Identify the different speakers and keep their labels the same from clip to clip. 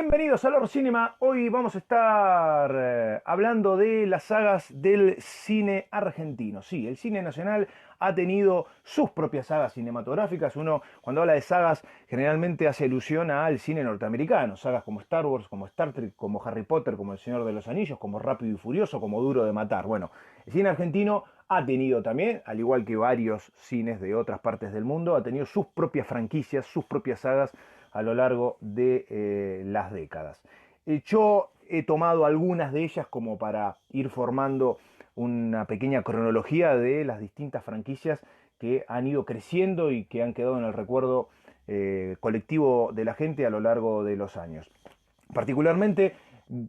Speaker 1: Bienvenidos a Lord Cinema. Hoy vamos a estar hablando de las sagas del cine argentino. Sí, el cine nacional ha tenido sus propias sagas cinematográficas. Uno, cuando habla de sagas, generalmente hace alusión al cine norteamericano. Sagas como Star Wars, como Star Trek, como Harry Potter, como El Señor de los Anillos, como Rápido y Furioso, como Duro de Matar. Bueno, el cine argentino ha tenido también, al igual que varios cines de otras partes del mundo, ha tenido sus propias franquicias, sus propias sagas a lo largo de las décadas. Yo he tomado algunas de ellas como para ir formando una pequeña cronología de las distintas franquicias que han ido creciendo y que han quedado en el recuerdo colectivo de la gente a lo largo de los años. Particularmente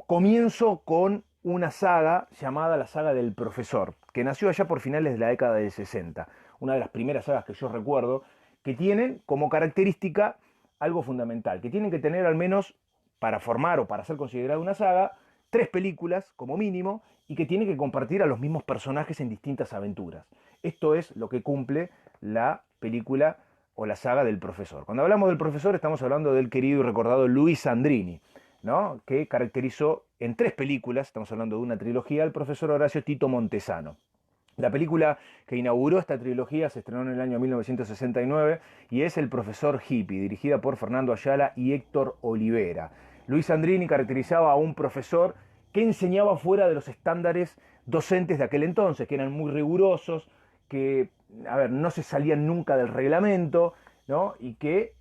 Speaker 1: comienzo con una saga llamada la saga del profesor, que nació allá por finales de la década del 60. Una de las primeras sagas que yo recuerdo, que tienen como característica algo fundamental, que tienen que tener al menos, para formar o para ser considerada una saga, 3 películas como mínimo y que tienen que compartir a los mismos personajes en distintas aventuras. Esto es lo que cumple la película o la saga del profesor. Cuando hablamos del profesor estamos hablando del querido y recordado Luis Sandrini, ¿no? Que caracterizó en 3 películas, estamos hablando de una trilogía, al profesor Horacio Tito Montesano. La película que inauguró esta trilogía se estrenó en el año 1969 y es El profesor hippie, dirigida por Fernando Ayala y Héctor Olivera. Luis Sandrini caracterizaba a un profesor que enseñaba fuera de los estándares docentes de aquel entonces, que eran muy rigurosos, que no se salían nunca del reglamento, ¿no? Y que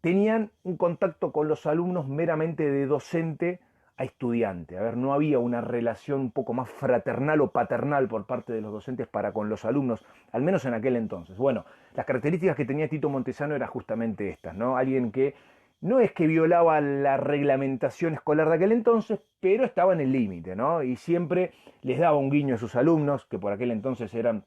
Speaker 1: tenían un contacto con los alumnos meramente de docente a estudiante. No había una relación un poco más fraternal o paternal por parte de los docentes para con los alumnos, al menos en aquel entonces. Bueno, las características que tenía Tito Montesano eran justamente estas, ¿no? Alguien que no es que violaba la reglamentación escolar de aquel entonces, pero estaba en el límite, ¿no? Y siempre les daba un guiño a sus alumnos, que por aquel entonces eran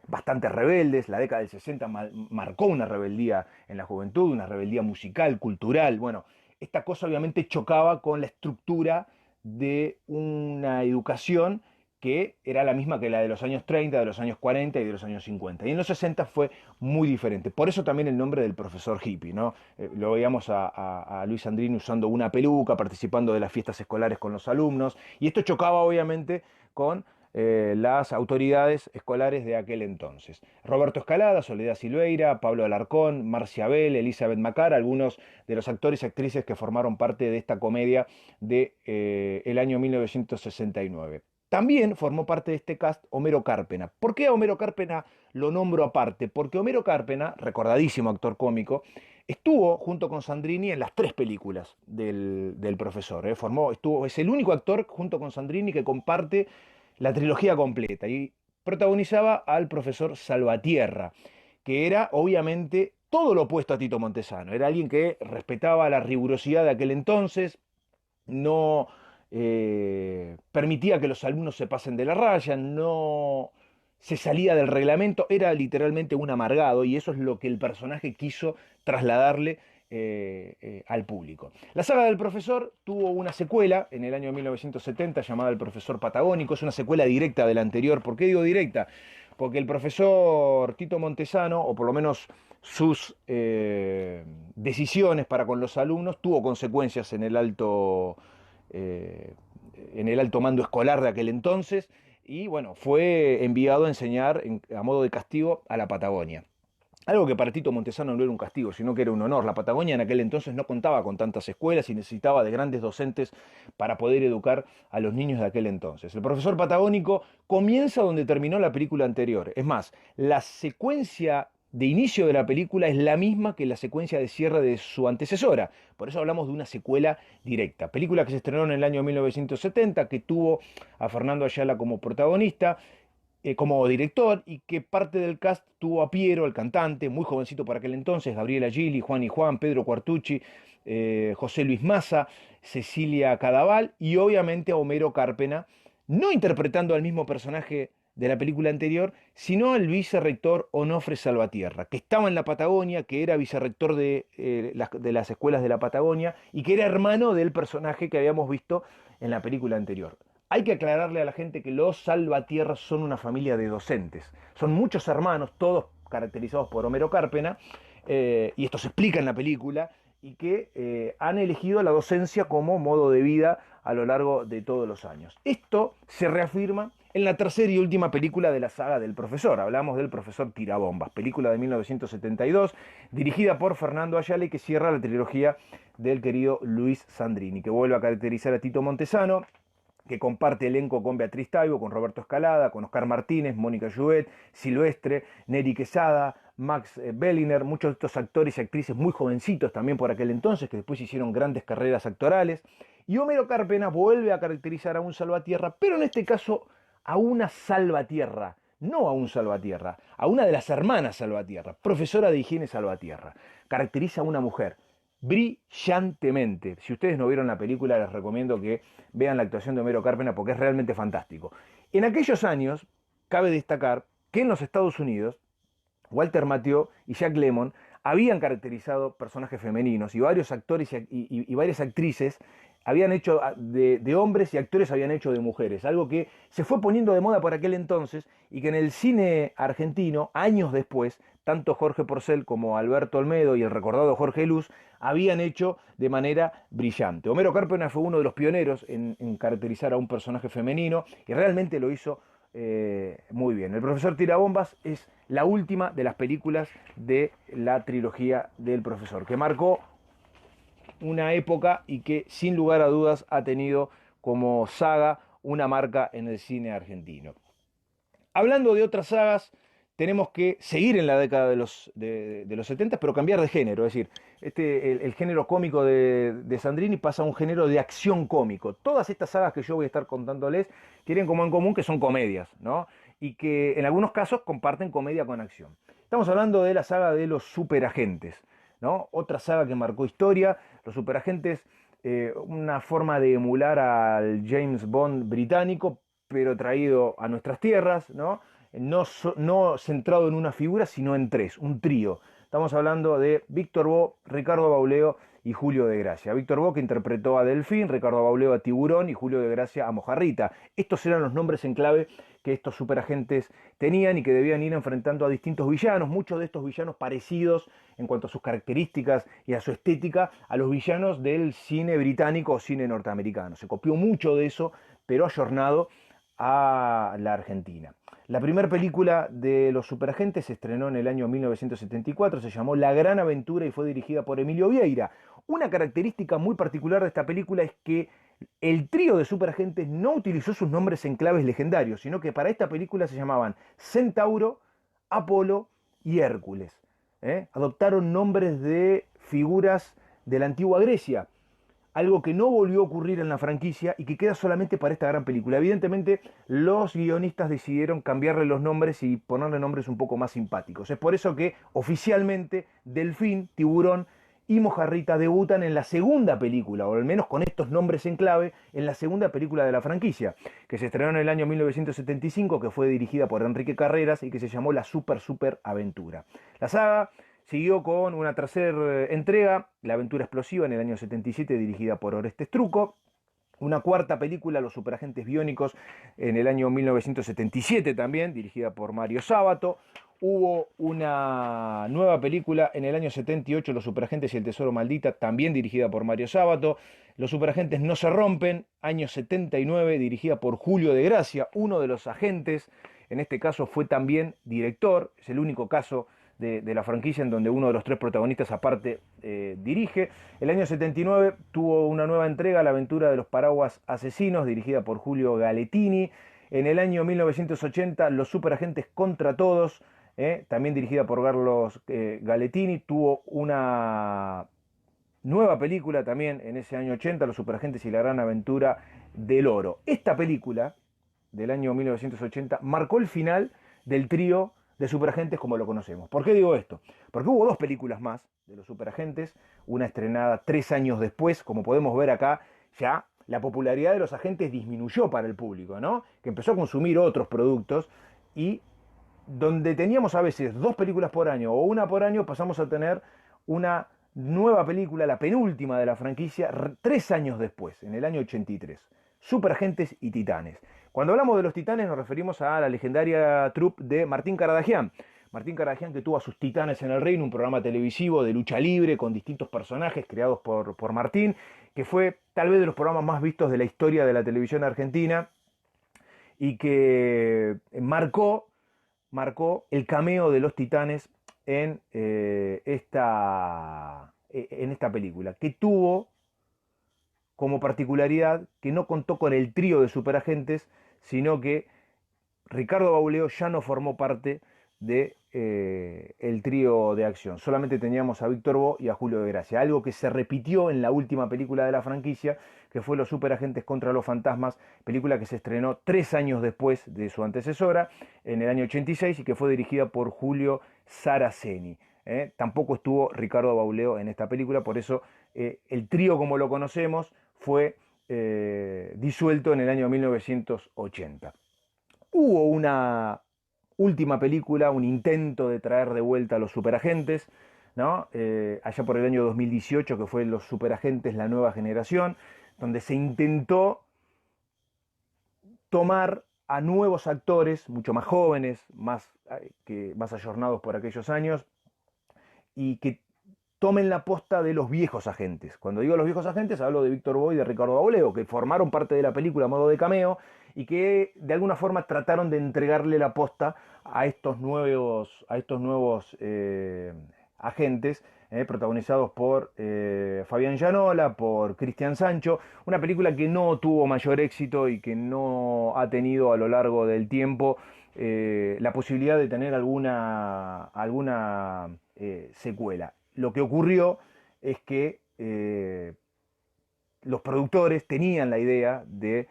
Speaker 1: bastante rebeldes. La década del 60 marcó una rebeldía en la juventud, una rebeldía musical, cultural. Bueno, esta cosa obviamente chocaba con la estructura de una educación que era la misma que la de los años 30, de los años 40 y de los años 50. Y en los 60 fue muy diferente. Por eso también el nombre del profesor hippie, ¿no? Lo veíamos a Luis Sandrini usando una peluca, participando de las fiestas escolares con los alumnos. Y esto chocaba obviamente con las autoridades escolares de aquel entonces. Roberto Escalada, Soledad Silveira, Pablo Alarcón, Marcia Abel, Elizabeth Macar, algunos de los actores y actrices que formaron parte de esta comedia de el año 1969. También formó parte de este cast Homero Cárpena. ¿Por qué a Homero Cárpena lo nombro aparte? Porque Homero Cárpena, recordadísimo actor cómico, estuvo junto con Sandrini en las 3 películas del profesor. Es el único actor junto con Sandrini que comparte la trilogía completa y protagonizaba al profesor Salvatierra, que era obviamente todo lo opuesto a Tito Montesano. Era alguien que respetaba la rigurosidad de aquel entonces, no permitía que los alumnos se pasen de la raya, no se salía del reglamento, era literalmente un amargado y eso es lo que el personaje quiso trasladarle al público. La saga del profesor tuvo una secuela en el año 1970 llamada El profesor patagónico, es una secuela directa de la anterior. ¿Por qué digo directa? Porque el profesor Tito Montesano, o por lo menos sus decisiones para con los alumnos, tuvo consecuencias eh, en el alto mando escolar de aquel entonces, y bueno, fue enviado a enseñar a modo de castigo a la Patagonia. Algo que para Tito Montesano no era un castigo, sino que era un honor. La Patagonia en aquel entonces no contaba con tantas escuelas y necesitaba de grandes docentes para poder educar a los niños de aquel entonces. El profesor patagónico comienza donde terminó la película anterior. Es más, la secuencia de inicio de la película es la misma que la secuencia de cierre de su antecesora. Por eso hablamos de una secuela directa. Película que se estrenó en el año 1970, que tuvo a Fernando Ayala como protagonista, como director, y que parte del cast tuvo a Piero, el cantante, muy jovencito para aquel entonces, Gabriela Gili, Juan y Juan, Pedro Cuartucci, José Luis Maza, Cecilia Cadaval y obviamente a Homero Cárpena, no interpretando al mismo personaje de la película anterior, sino al vicerrector Onofre Salvatierra, que estaba en la Patagonia, que era vicerrector de las escuelas de la Patagonia y que era hermano del personaje que habíamos visto en la película anterior. Hay que aclararle a la gente que los Salvatierras son una familia de docentes. Son muchos hermanos, todos caracterizados por Homero Cárpena, y esto se explica en la película, y que han elegido la docencia como modo de vida a lo largo de todos los años. Esto se reafirma en la tercera y última película de la saga del profesor. Hablamos del profesor Tirabombas, película de 1972, dirigida por Fernando Ayala y que cierra la trilogía del querido Luis Sandrini, que vuelve a caracterizar a Tito Montesano, que comparte elenco con Beatriz Taibo, con Roberto Escalada, con Oscar Martínez, Mónica Jouet, Silvestre, Neri Quesada, Max Belliner, muchos de estos actores y actrices muy jovencitos también por aquel entonces, que después hicieron grandes carreras actorales. Y Homero Cárpena vuelve a caracterizar a un salvatierra, pero en este caso a una salvatierra, no a un salvatierra, a una de las hermanas Salvatierra, profesora de higiene Salvatierra. Caracteriza a una mujer brillantemente. Si ustedes no vieron la película, les recomiendo que vean la actuación de Homero Cárpena porque es realmente fantástico. En aquellos años, cabe destacar que en los Estados Unidos, Walter Matthau y Jack Lemmon habían caracterizado personajes femeninos y varios actores y varias actrices habían hecho de hombres y actores habían hecho de mujeres, algo que se fue poniendo de moda por aquel entonces y que en el cine argentino, años después, tanto Jorge Porcel como Alberto Olmedo y el recordado Jorge Luz habían hecho de manera brillante. Homero Cárpena fue uno de los pioneros en caracterizar a un personaje femenino y realmente lo hizo muy bien. El profesor Tirabombas es la última de las películas de la trilogía del profesor, que marcó una época y que sin lugar a dudas ha tenido como saga una marca en el cine argentino. Hablando de otras sagas, tenemos que seguir en la década de los 70, pero cambiar de género. Es decir, el género cómico de Sandrini pasa a un género de acción cómico. Todas estas sagas que yo voy a estar contándoles tienen como en común que son comedias, ¿no? Y que en algunos casos comparten comedia con acción. Estamos hablando de la saga de los superagentes, ¿no? Otra saga que marcó historia. Los superagentes, una forma de emular al James Bond británico, pero traído a nuestras tierras, ¿no? No centrado en una figura, sino en tres, un trío. Estamos hablando de Víctor Bo, Ricardo Bauleo y Julio de Gracia. Víctor Bo, que interpretó a Delfín, Ricardo Bauleo a Tiburón y Julio de Gracia a Mojarrita. Estos eran los nombres en clave que estos superagentes tenían y que debían ir enfrentando a distintos villanos, muchos de estos villanos parecidos en cuanto a sus características y a su estética a los villanos del cine británico o cine norteamericano. Se copió mucho de eso, pero ayornado a la Argentina. La primera película de los superagentes se estrenó en el año 1974, se llamó La Gran Aventura y fue dirigida por Emilio Vieira. Una característica muy particular de esta película es que el trío de superagentes no utilizó sus nombres en claves legendarios, sino que para esta película se llamaban Centauro, Apolo y Hércules. Adoptaron nombres de figuras de la antigua Grecia, algo que no volvió a ocurrir en la franquicia y que queda solamente para esta gran película. Evidentemente, los guionistas decidieron cambiarle los nombres y ponerle nombres un poco más simpáticos. Es por eso que oficialmente Delfín, Tiburón y Mojarrita debutan en la segunda película, o al menos con estos nombres en clave, en la segunda película de la franquicia, que se estrenó en el año 1975, que fue dirigida por Enrique Carreras y que se llamó La Super Aventura. La saga siguió con una tercera entrega, La Aventura Explosiva, en el año 77, dirigida por Orestes Truco. Una cuarta película, Los Superagentes Biónicos, en el año 1977 también, dirigida por Mario Sábato. Hubo una nueva película en el año 78, Los Superagentes y el Tesoro Maldita, también dirigida por Mario Sábato. Los Superagentes no se rompen, año 79, dirigida por Julio de Gracia, uno de los agentes. En este caso fue también director, es el único caso de la franquicia en donde uno de los tres protagonistas aparte dirige. El año 79 tuvo una nueva entrega, La Aventura de los Paraguas Asesinos, dirigida por Julio Galetini. En el año 1980, Los Superagentes contra Todos, también dirigida por Carlos Galetini. Tuvo una nueva película también en ese año 80, Los Superagentes y la Gran Aventura del Oro. Esta película del año 1980 marcó el final del trío de superagentes como lo conocemos. ¿Por qué digo esto? Porque hubo dos películas más de los superagentes, una estrenada 3 años después, como podemos ver acá, ya la popularidad de los agentes disminuyó para el público, ¿no? Que empezó a consumir otros productos y donde teníamos a veces 2 películas por año o una por año, pasamos a tener una nueva película, la penúltima de la franquicia, 3 años después, en el año 83. Superagentes y Titanes. Cuando hablamos de los Titanes nos referimos a la legendaria troupe de Martín Caradagian. Martín Karagian, que tuvo a sus Titanes en el Ring, un programa televisivo de lucha libre con distintos personajes creados por Martín, que fue tal vez de los programas más vistos de la historia de la televisión argentina y que marcó el cameo de los Titanes en esta película, que tuvo como particularidad que no contó con el trío de superagentes, sino que Ricardo Bauleo ya no formó parte de el trío de acción. Solamente teníamos a Víctor Bo y a Julio de Gracia. Algo que se repitió en la última película de la franquicia, que fue Los Superagentes contra los Fantasmas, película que se estrenó 3 años después de su antecesora, en el año 86, y que fue dirigida por Julio Saraceni. Tampoco estuvo Ricardo Bauleo en esta película, por eso el trío como lo conocemos fue disuelto en el año 1980. Hubo una última película, un intento de traer de vuelta a los superagentes, ¿no? Allá por el año 2018, que fue Los Superagentes, la nueva generación, donde se intentó tomar a nuevos actores, mucho más jóvenes, más ayornados por aquellos años, y que tomen la posta de los viejos agentes. Cuando digo los viejos agentes, hablo de Víctor Bo y de Ricardo Bauleo, que formaron parte de la película a modo de cameo y que de alguna forma trataron de entregarle la posta a estos nuevos agentes, protagonizados por Fabián Llanola, por Cristian Sancho, una película que no tuvo mayor éxito y que no ha tenido a lo largo del tiempo la posibilidad de tener alguna secuela. Lo que ocurrió es que los productores tenían la idea de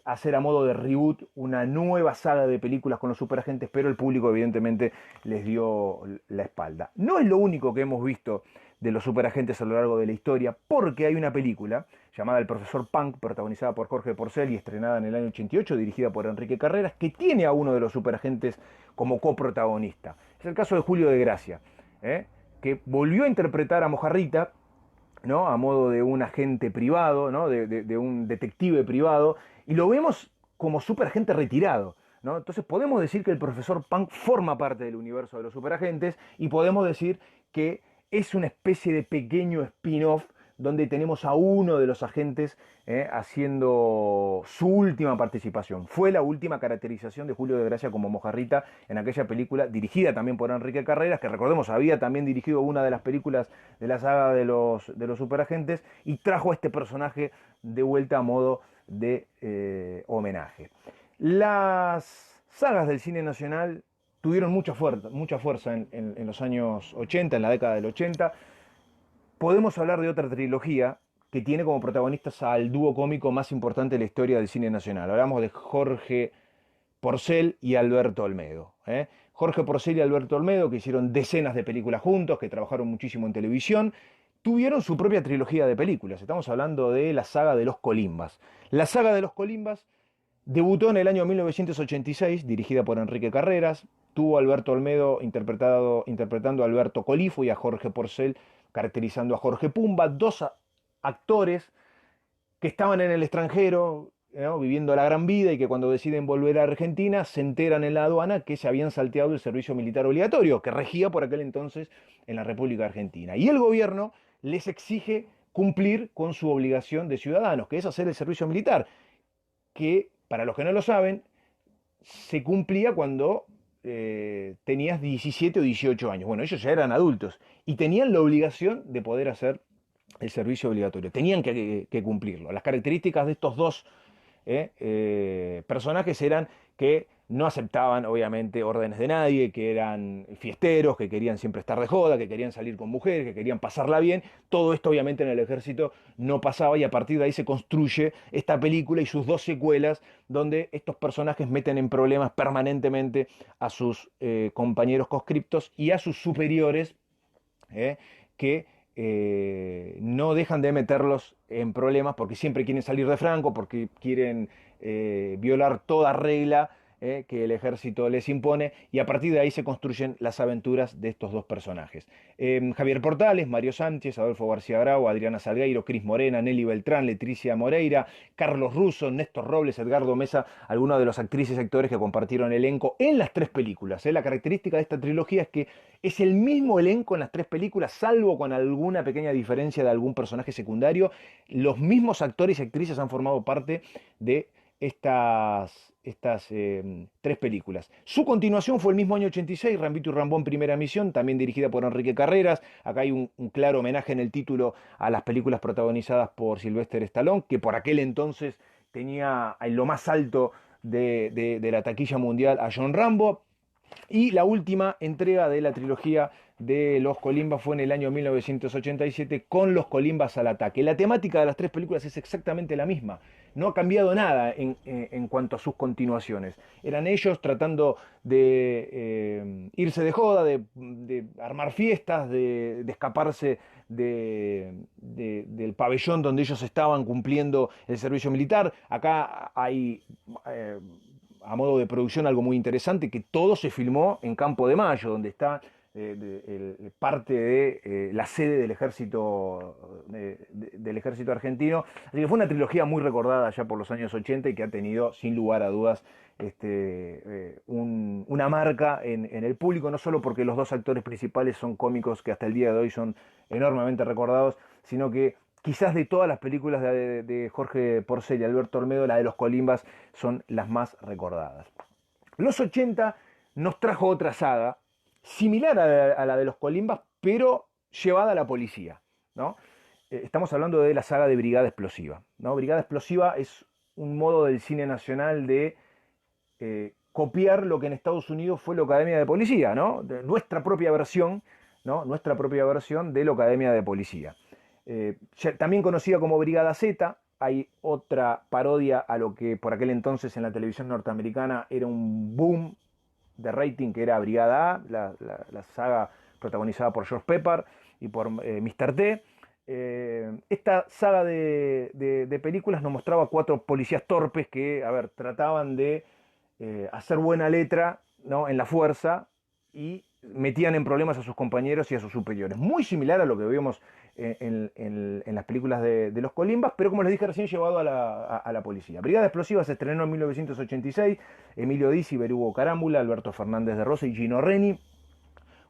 Speaker 1: hacer a modo de reboot una nueva saga de películas con los superagentes, pero el público evidentemente les dio la espalda. No es lo único que hemos visto de los superagentes a lo largo de la historia, porque hay una película llamada El Profesor Punk, protagonizada por Jorge Porcel y estrenada en el año 88, dirigida por Enrique Carreras, que tiene a uno de los superagentes como coprotagonista. Es el caso de Julio de Gracia, que volvió a interpretar a Mojarrita, ¿no? A modo de un agente privado, ¿no? de un detective privado, y lo vemos como superagente retirado, ¿no? Entonces podemos decir que el profesor Punk forma parte del universo de los superagentes y podemos decir que es una especie de pequeño spin-off donde tenemos a uno de los agentes haciendo su última participación. Fue la última caracterización de Julio de Gracia como Mojarrita en aquella película, dirigida también por Enrique Carreras, que recordemos había también dirigido una de las películas de la saga de los superagentes, y trajo a este personaje de vuelta a modo de homenaje. Las sagas del cine nacional tuvieron mucha fuerza en los años 80, en la década del 80. Podemos hablar de otra trilogía que tiene como protagonistas al dúo cómico más importante de la historia del cine nacional. Hablamos de Jorge Porcel y Alberto Olmedo. Jorge Porcel y Alberto Olmedo, que hicieron decenas de películas juntos, que trabajaron muchísimo en televisión, tuvieron su propia trilogía de películas. Estamos hablando de la saga de los Colimbas. La saga de los Colimbas debutó en el año 1986, dirigida por Enrique Carreras. Tuvo a Alberto Olmedo interpretando a Alberto Colifo y a Jorge Porcel caracterizando a Jorge Pumba, dos actores que estaban en el extranjero, ¿no? Viviendo la gran vida, y que cuando deciden volver a Argentina se enteran en la aduana que se habían salteado el servicio militar obligatorio, que regía por aquel entonces en la República Argentina. Y el gobierno les exige cumplir con su obligación de ciudadanos, que es hacer el servicio militar, que, para los que no lo saben, se cumplía cuando tenías 17 o 18 años. Bueno, ellos ya eran adultos y tenían la obligación de poder hacer el servicio obligatorio. Tenían que cumplirlo. Las características de estos dos personajes eran que no aceptaban, obviamente, órdenes de nadie, que eran fiesteros, que querían siempre estar de joda, que querían salir con mujeres, que querían pasarla bien. Todo esto, obviamente, en el ejército no pasaba, y a partir de ahí se construye esta película y sus dos secuelas, donde estos personajes meten en problemas permanentemente a sus compañeros conscriptos y a sus superiores, que no dejan de meterlos en problemas porque siempre quieren salir de franco, porque quieren violar toda regla que el ejército les impone, y a partir de ahí se construyen las aventuras de estos dos personajes. Javier Portales, Mario Sánchez, Adolfo García Grau, Adriana Salgueiro, Cris Morena, Nelly Beltrán, Leticia Moreira, Carlos Russo, Néstor Robles, Edgardo Mesa, algunos de los actrices y actores que compartieron elenco en las tres películas. La característica de esta trilogía es que es el mismo elenco en las tres películas, salvo con alguna pequeña diferencia de algún personaje secundario. Los mismos actores y actrices han formado parte de estas tres películas. Su continuación fue el mismo año 86, Rambito y Rambón Primera Misión, también dirigida por Enrique Carreras. Acá hay un claro homenaje en el título a las películas protagonizadas por Sylvester Stallone, que por aquel entonces tenía en lo más alto de la taquilla mundial a John Rambo. Y la última entrega de la trilogía de Los Colimbas fue en el año 1987 con Los Colimbas al ataque. La temática de las tres películas es exactamente la misma. No ha cambiado nada en cuanto a sus continuaciones. Eran ellos tratando de irse de joda, de armar fiestas, de escaparse del pabellón donde ellos estaban cumpliendo el servicio militar. Acá hay a modo de producción algo muy interesante, que todo se filmó en Campo de Mayo, donde está parte de la sede del ejército argentino. Así que fue una trilogía muy recordada ya por los años 80 y que ha tenido, sin lugar a dudas, una marca en el público, no solo porque los dos actores principales son cómicos que hasta el día de hoy son enormemente recordados, sino que quizás de todas las películas de Jorge Porcel y Alberto Olmedo, la de Los Colimbas son las más recordadas. Los 80 nos trajo otra saga, similar a la de Los Colimbas, pero llevada a la policía, ¿no? Estamos hablando de la saga de Brigada Explosiva, ¿no? Brigada Explosiva es un modo del cine nacional de copiar lo que en Estados Unidos fue la Academia de Policía, ¿no? Nuestra propia versión, ¿no? Nuestra propia versión de la Academia de Policía. También conocida como Brigada Z. Hay otra parodia a lo que por aquel entonces en la televisión norteamericana era un boom de rating, que era Brigada A, la saga protagonizada por George Pepper y por Mr. T. Esta saga de películas nos mostraba cuatro policías torpes que, a ver, trataban de hacer buena letra, ¿no?, en la fuerza, y metían en problemas a sus compañeros y a sus superiores. Muy similar a lo que vimos en las películas de Los Colimbas, pero como les dije recién, llevado a la policía. Brigada Explosiva se estrenó en 1986, Emilio Dizzi, Berugo Carámbula, Alberto Fernández de Rosa y Gino Reni,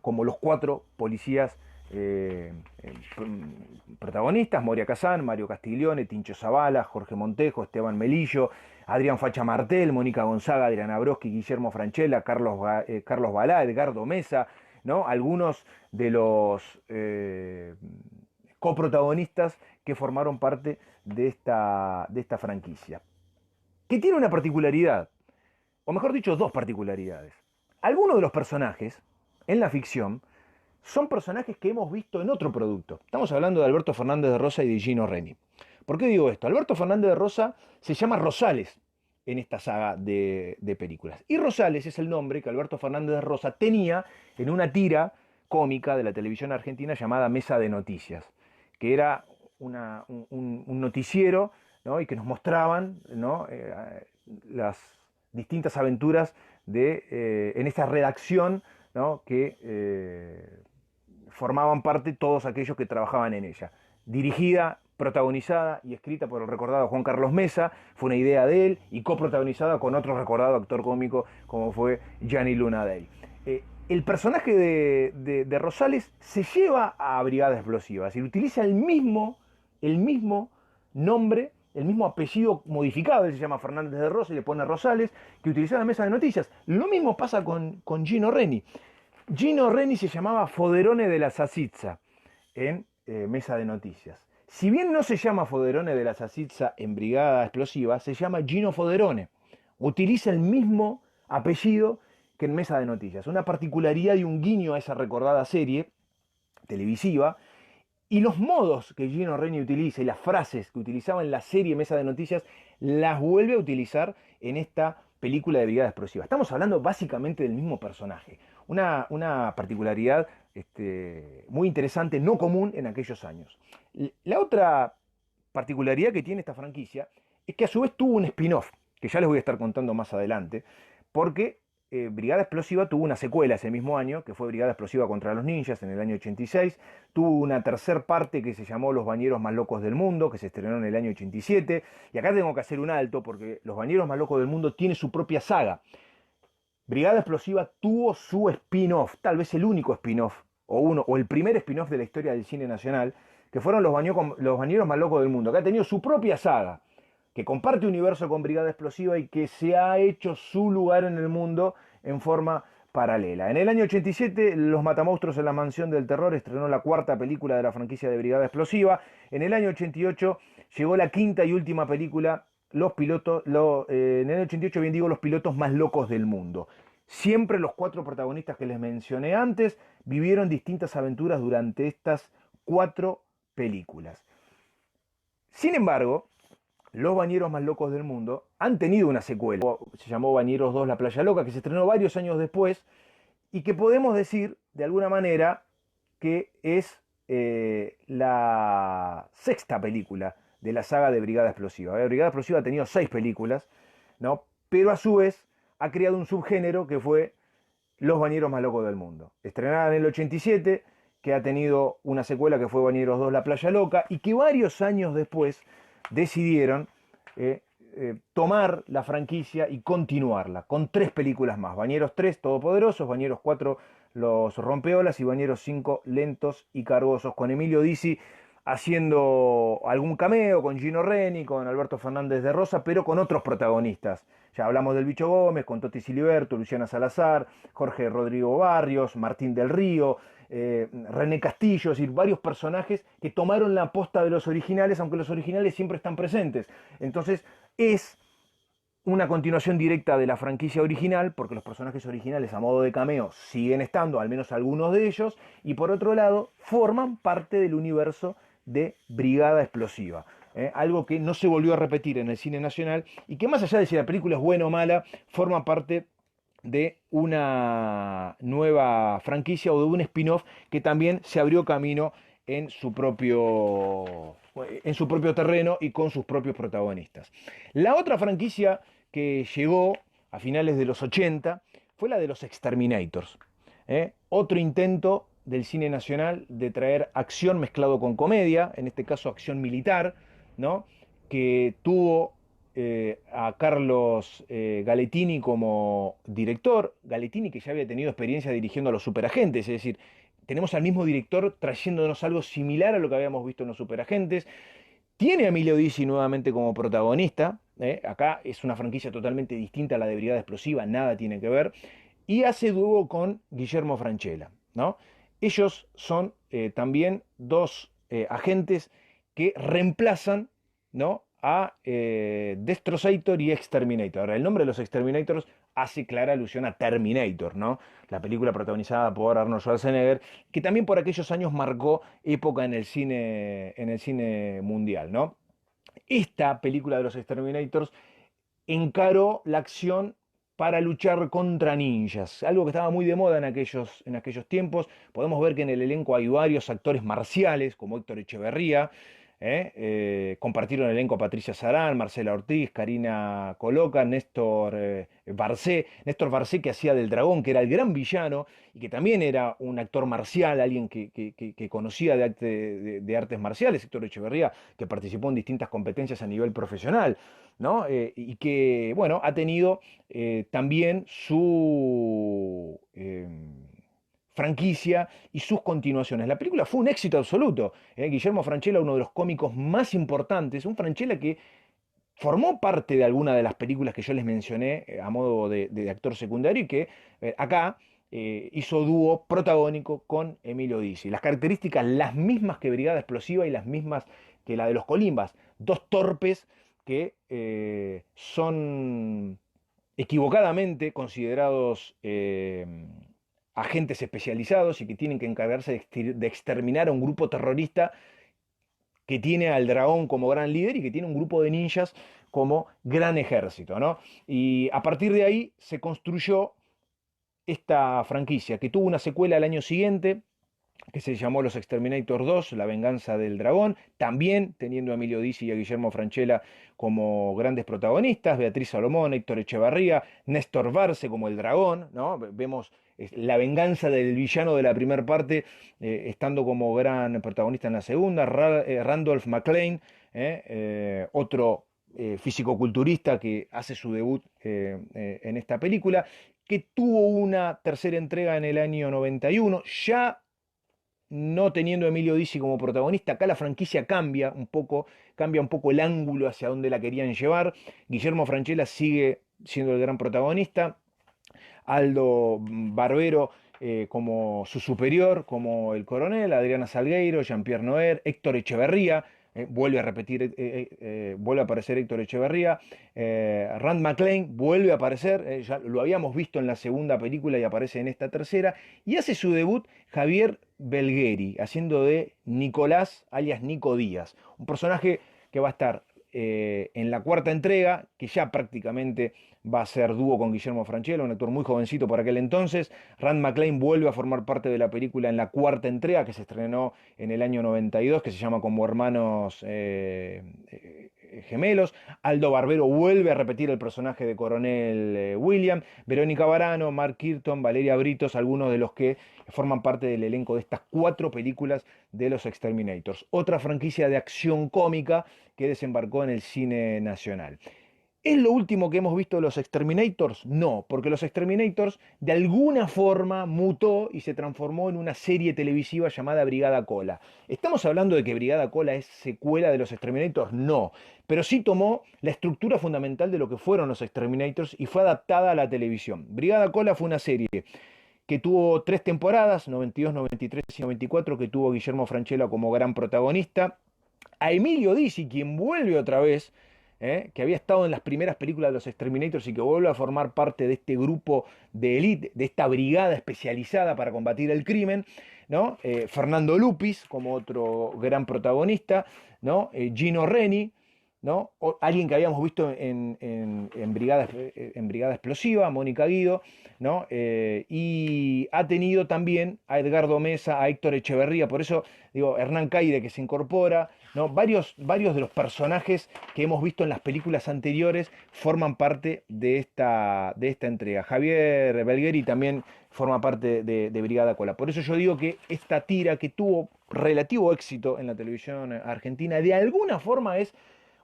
Speaker 1: como los cuatro policías protagonistas: Moria Kazán, Mario Castiglione, Tincho Zavala, Jorge Montejo, Esteban Melillo, Adrián Facha Martel, Mónica Gonzaga, Adriana Broski, Guillermo Franchella, Carlos Balá, Edgardo Mesa, ¿no? Algunos de los coprotagonistas que formaron parte de esta franquicia, que tiene una particularidad, o mejor dicho, dos particularidades. Algunos de los personajes en la ficción son personajes que hemos visto en otro producto. Estamos hablando de Alberto Fernández de Rosa y de Gino Reni. ¿Por qué digo esto? Alberto Fernández de Rosa se llama Rosales en esta saga de películas. Y Rosales es el nombre que Alberto Fernández de Rosa tenía en una tira cómica de la televisión argentina llamada Mesa de Noticias, que era un noticiero, ¿no?, y que nos mostraban, ¿no?, las distintas aventuras en esta redacción, ¿no?, que formaban parte todos aquellos que trabajaban en ella. Dirigida, protagonizada y escrita por el recordado Juan Carlos Mesa, fue una idea de él, y coprotagonizada con otro recordado actor cómico como fue Gianni Lunadei. El personaje de Rosales se lleva a Brigada Explosiva, es decir, utiliza el mismo nombre, el mismo apellido modificado. Él se llama Fernández de Rosa y le pone Rosales, que utilizaba en Mesa de Noticias. Lo mismo pasa con Gino Reni. Gino Reni se llamaba Foderone de la Sasizza en Mesa de Noticias. Si bien no se llama Foderone de la Sasizza en Brigada Explosiva, se llama Gino Foderone. Utiliza el mismo apellido que en Mesa de Noticias. Una particularidad y un guiño a esa recordada serie televisiva. Y los modos que Gino Reni utiliza y las frases que utilizaba en la serie Mesa de Noticias las vuelve a utilizar en esta película de Brigada Explosiva. Estamos hablando básicamente del mismo personaje. Una particularidad muy interesante, no común en aquellos años. La otra particularidad que tiene esta franquicia es que a su vez tuvo un spin-off, que ya les voy a estar contando más adelante, porque Brigada Explosiva tuvo una secuela ese mismo año, que fue Brigada Explosiva contra los Ninjas en el año 86, tuvo una tercer parte que se llamó Los Bañeros Más Locos del Mundo, que se estrenó en el año 87, y acá tengo que hacer un alto porque Los Bañeros Más Locos del Mundo tiene su propia saga. Brigada Explosiva tuvo su spin-off, tal vez el único spin-off, o el primer spin-off de la historia del cine nacional, que fueron los Bañeros Más Locos del Mundo, que ha tenido su propia saga, que comparte universo con Brigada Explosiva y que se ha hecho su lugar en el mundo en forma paralela. En el año 87, Los Matamonstruos en la Mansión del Terror estrenó la cuarta película de la franquicia de Brigada Explosiva. En el año 88 llegó la quinta y última película, en el 88, bien digo, Los Pilotos Más Locos del Mundo. Siempre los cuatro protagonistas que les mencioné antes vivieron distintas aventuras durante estas cuatro películas. Sin embargo, Los Bañeros Más Locos del Mundo han tenido una secuela, se llamó Bañeros 2 La Playa Loca, que se estrenó varios años después y que podemos decir, de alguna manera, que es la sexta película de la saga de Brigada Explosiva. Brigada Explosiva ha tenido 6 películas, ¿no? Pero a su vez ha creado un subgénero que fue Los Bañeros Más Locos del Mundo. Estrenada en el 87, que ha tenido una secuela que fue Bañeros 2 La Playa Loca, y que varios años después decidieron tomar la franquicia y continuarla con 3 películas más. Bañeros 3, Todopoderosos, Bañeros 4, Los Rompeolas, y Bañeros 5, Lentos y Cargosos, con Emilio Dizzi haciendo algún cameo, con Gino Reni, con Alberto Fernández de Rosa, pero con otros protagonistas. Ya hablamos del Bicho Gómez, con Toti Siliberto, Luciana Salazar, Jorge Rodrigo Barrios, Martín del Río, René Castillo, es decir, varios personajes que tomaron la posta de los originales, aunque los originales siempre están presentes. Entonces es una continuación directa de la franquicia original, porque los personajes originales a modo de cameo siguen estando, al menos algunos de ellos, y por otro lado forman parte del universo de Brigada Explosiva. Algo que no se volvió a repetir en el cine nacional y que, más allá de si la película es buena o mala, forma parte de una nueva franquicia o de un spin-off que también se abrió camino en su propio terreno y con sus propios protagonistas. La otra franquicia que llegó a finales de los 80 fue la de los Exterminators. Otro intento del cine nacional de traer acción mezclado con comedia, en este caso acción militar, ¿no? Que tuvo a Carlos Galettini como director. Galettini, que ya había tenido experiencia dirigiendo a los Superagentes, es decir, tenemos al mismo director trayéndonos algo similar a lo que habíamos visto en los Superagentes. Tiene a Emilio Dizzi nuevamente como protagonista. Acá es una franquicia totalmente distinta a la de Brigada Explosiva, nada tiene que ver. Y hace dúo con Guillermo Francella, ¿no? Ellos son también dos agentes que reemplazan, ¿no?, a Destrozator y Exterminator. Ahora, el nombre de los Exterminators hace clara alusión a Terminator, ¿no? La película protagonizada por Arnold Schwarzenegger, que también por aquellos años marcó época en el cine mundial, ¿no? Esta película de los Exterminators encaró la acción para luchar contra ninjas, algo que estaba muy de moda en aquellos tiempos. Podemos ver que en el elenco hay varios actores marciales, como Héctor Echeverría. Compartieron el elenco Patricia Sarán, Marcela Ortiz, Karina Coloca, Néstor Barcé, que hacía del Dragón, que era el gran villano y que también era un actor marcial, alguien que conocía de artes marciales. Héctor Echeverría, que participó en distintas competencias a nivel profesional, ¿no? Y que, bueno, ha tenido también su franquicia y sus continuaciones. La película fue un éxito absoluto. Guillermo Francella, uno de los cómicos más importantes, un Francella que formó parte de alguna de las películas que yo les mencioné a modo de actor secundario y que acá hizo dúo protagónico con Emilio Dizzi. Las características las mismas que Brigada Explosiva y las mismas que la de los Colimbas. Dos torpes que son equivocadamente considerados agentes especializados y que tienen que encargarse de exterminar a un grupo terrorista que tiene al dragón como gran líder y que tiene un grupo de ninjas como gran ejército, ¿no? Y a partir de ahí se construyó esta franquicia, que tuvo una secuela al año siguiente, que se llamó Los Exterminator 2, La venganza del dragón, también teniendo a Emilio Dizzi y a Guillermo Francella como grandes protagonistas, Beatriz Salomón, Héctor Echevarría, Néstor Barce como el dragón, ¿no? Vemos la venganza del villano de la primera parte, estando como gran protagonista en la segunda, Randolph McClane, otro fisicoculturista que hace su debut en esta película, que tuvo una tercera entrega en el año 91, ya no teniendo a Emilio Dizzi como protagonista. Acá la franquicia cambia un poco el ángulo hacia donde la querían llevar. Guillermo Francella sigue siendo el gran protagonista. Aldo Barbero como su superior, como el coronel, Adriana Salgueiro, Jean-Pierre Noer, Héctor Echeverría, vuelve a repetir, vuelve a aparecer Héctor Echeverría, Rand McClane vuelve a aparecer, ya lo habíamos visto en la segunda película y aparece en esta tercera, y hace su debut Javier Belgueri, haciendo de Nicolás, alias Nico Díaz, un personaje que va a estar en la cuarta entrega, que ya prácticamente va a ser dúo con Guillermo Francella, un actor muy jovencito por aquel entonces. Rand McClane vuelve a formar parte de la película en la cuarta entrega, que se estrenó en el año 92, que se llama Como Hermanos Gemelos. Aldo Barbero vuelve a repetir el personaje de Coronel William. Verónica Varano, Mark Kirton, Valeria Britos, algunos de los que forman parte del elenco de estas cuatro películas de los Exterminators. Otra franquicia de acción cómica que desembarcó en el cine nacional. ¿Es lo último que hemos visto de los Exterminators? No, porque los Exterminators de alguna forma mutó y se transformó en una serie televisiva llamada Brigada Cola. ¿Estamos hablando de que Brigada Cola es secuela de los Exterminators? No, pero sí tomó la estructura fundamental de lo que fueron los Exterminators y fue adaptada a la televisión. Brigada Cola fue una serie que tuvo 3 temporadas, 92, 93 y 94, que tuvo Guillermo Francella como gran protagonista. A Emilio Dizzi, quien vuelve otra vez, que había estado en las primeras películas de los Exterminators y que vuelve a formar parte de este grupo de élite, de esta brigada especializada para combatir el crimen, ¿no? Fernando Lupis como otro gran protagonista, ¿no? Gino Reni, ¿no? Alguien que habíamos visto en Brigada Explosiva, Mónica Guido, ¿no? Y ha tenido también a Edgardo Mesa, a Héctor Echeverría, por eso digo, Hernán Caire que se incorpora, ¿no? Varios de los personajes que hemos visto en las películas anteriores forman parte de esta entrega. Javier Belgueri también forma parte de Brigada Cola. Por eso yo digo que esta tira que tuvo relativo éxito en la televisión argentina, de alguna forma es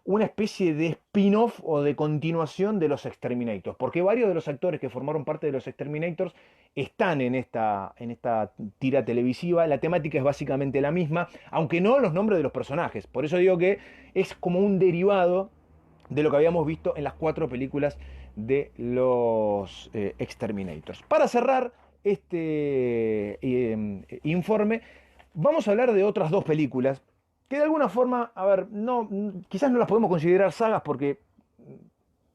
Speaker 1: una especie de spin-off o de continuación de los Exterminators, porque varios de los actores que formaron parte de los Exterminators están en esta tira televisiva. La temática es básicamente la misma, aunque no los nombres de los personajes. Por eso digo que es como un derivado de lo que habíamos visto en las cuatro películas de los Exterminators. Para cerrar este informe, vamos a hablar de otras dos películas que de alguna forma, a ver, no, quizás no las podemos considerar sagas porque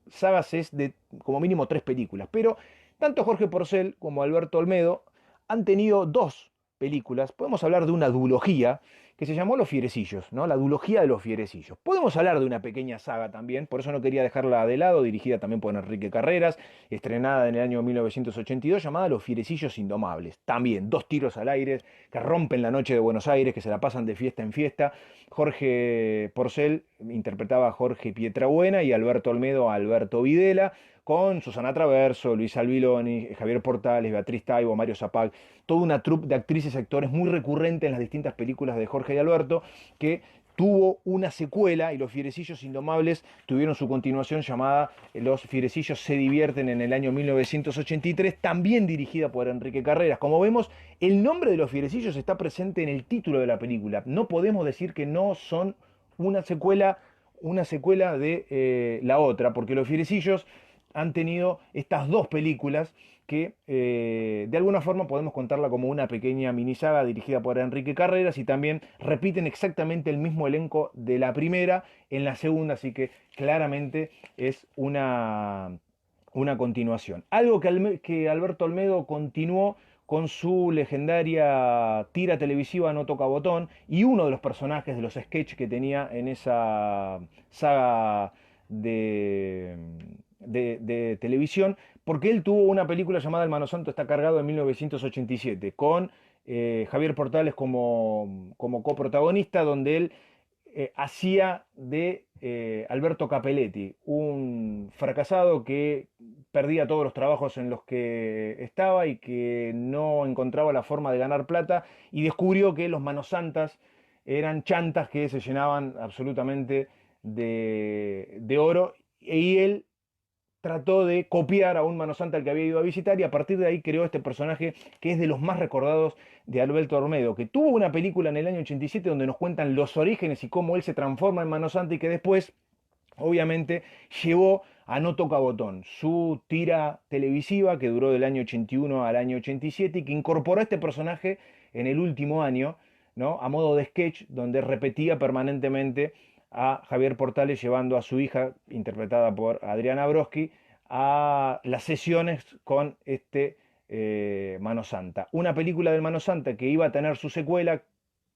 Speaker 1: sagas es de como mínimo 3 películas, pero tanto Jorge Porcel como Alberto Olmedo han tenido 2 películas. Podemos hablar de una duología que se llamó Los Fierecillos, ¿no? La duología de los Fierecillos. Podemos hablar de una pequeña saga también, por eso no quería dejarla de lado, dirigida también por Enrique Carreras, estrenada en el año 1982, llamada Los Fierecillos Indomables. También 2 tiros al aire que rompen la noche de Buenos Aires, que se la pasan de fiesta en fiesta. Jorge Porcel interpretaba a Jorge Pietrabuena y Alberto Olmedo a Alberto Videla, con Susana Traverso, Luis Albiloni, Javier Portales, Beatriz Taibo, Mario Zapag, toda una troupe de actrices y actores muy recurrente en las distintas películas de Jorge y Alberto, que tuvo una secuela y Los Fierecillos Indomables tuvieron su continuación llamada Los Fierecillos se divierten en el año 1983, también dirigida por Enrique Carreras. Como vemos, el nombre de Los Fierecillos está presente en el título de la película. No podemos decir que no son una secuela de la otra, porque Los Fierecillos han tenido estas 2 películas que de alguna forma podemos contarla como una pequeña minisaga dirigida por Enrique Carreras y también repiten exactamente el mismo elenco de la primera en la segunda, así que claramente es una continuación. Algo que Alberto Olmedo continuó con su legendaria tira televisiva No Toca Botón y uno de los personajes de los sketches que tenía en esa saga de, de televisión, porque él tuvo una película llamada El Mano Santo está cargado en 1987, con Javier Portales como coprotagonista, donde él hacía de Alberto Capelletti, un fracasado que perdía todos los trabajos en los que estaba y que no encontraba la forma de ganar plata y descubrió que los manos santas eran chantas que se llenaban absolutamente de oro y él trató de copiar a un Mano Santa al que había ido a visitar y a partir de ahí creó este personaje que es de los más recordados de Alberto Olmedo, que tuvo una película en el año 87 donde nos cuentan los orígenes y cómo él se transforma en Mano Santa y que después, obviamente, llevó a No Toca Botón, su tira televisiva que duró del año 81 al año 87 y que incorporó a este personaje en el último año, ¿no? A modo de sketch, donde repetía permanentemente a Javier Portales llevando a su hija, interpretada por Adriana Broski, a las sesiones con este Mano Santa. Una película del Mano Santa que iba a tener su secuela,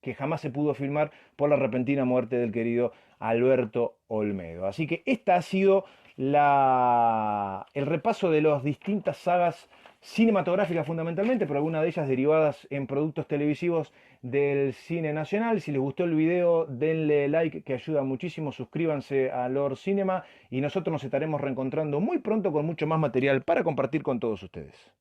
Speaker 1: que jamás se pudo filmar por la repentina muerte del querido Alberto Olmedo. Así que esta ha sido el repaso de las distintas sagas cinematográficas fundamentalmente, pero algunas de ellas derivadas en productos televisivos del cine nacional. Si les gustó el video, denle like que ayuda muchísimo, suscríbanse a Lord Cinema y nosotros nos estaremos reencontrando muy pronto con mucho más material para compartir con todos ustedes.